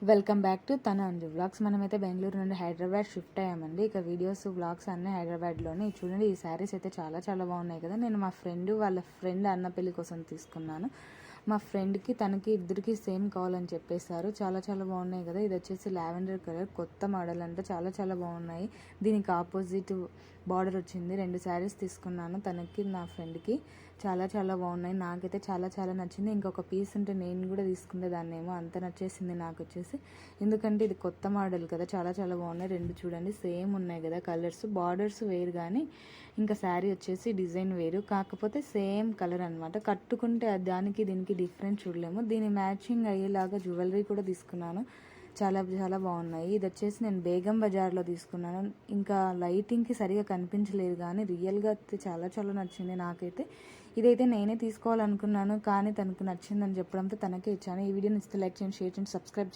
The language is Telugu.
వెల్కమ్ బ్యాక్ టు తన అంజు వ్లాగ్స్. మనమైతే బెంగళూరు నుండి హైదరాబాద్ షిఫ్ట్ అయ్యామండి. ఇక వీడియోస్ వ్లాగ్స్ అన్నీ హైదరాబాద్లోనే. చూడండి, ఈ శారీస్ అయితే చాలా చాలా బాగున్నాయి కదా. నేను మా వాళ్ళ ఫ్రెండ్ అన్న పెళ్లి కోసం తీసుకున్నాను. మా ఫ్రెండ్కి తనకి ఇద్దరికి సేమ్ కావాలని చెప్పేశారు. చాలా చాలా బాగున్నాయి కదా. ఇది వచ్చేసి లావెండర్ కలర్, కొత్త మోడల్ అంటే చాలా చాలా బాగున్నాయి. దీనికి ఆపోజిట్ బార్డర్ వచ్చింది. 2 శారీస్ తీసుకున్నాను తనకి నా ఫ్రెండ్కి. చాలా చాలా బాగున్నాయి. నాకైతే చాలా చాలా నచ్చింది. ఇంకొక పీస్ ఉంటే నేను కూడా తీసుకునే దాన్నేమో, అంత నచ్చేసింది నాకు వచ్చేసి. ఎందుకంటే ఇది కొత్త మోడల్ కదా, చాలా చాలా బాగున్నాయి. 2 చూడండి సేమ్ ఉన్నాయి కదా కలర్స్. బార్డర్స్ వేరు కానీ ఇంకా శారీ వచ్చేసి డిజైన్ వేరు, కాకపోతే సేమ్ కలర్ అనమాట. కట్టుకుంటే దానికి దీనికి డిఫరెంట్ చూడలేము. దీని మ్యాచింగ్ అయ్యేలాగా జ్యువెలరీ కూడా తీసుకున్నాను. చాలా చాలా బాగున్నాయి. ఇది వచ్చేసి నేను బేగం బజార్లో తీసుకున్నాను. ఇంకా లైటింగ్కి సరిగా కనిపించలేదు కానీ రియల్గా చాలా చాలా నచ్చింది నాకైతే. ఇదైతే నేనే తీసుకోవాలనుకున్నాను కానీ తనకు నచ్చిందని చెప్పడంతో తనకే ఇచ్చాను. ఈ వీడియోని ఇస్తే లైక్ చేయండి, షేర్ చేయండి, సబ్స్క్రైబ్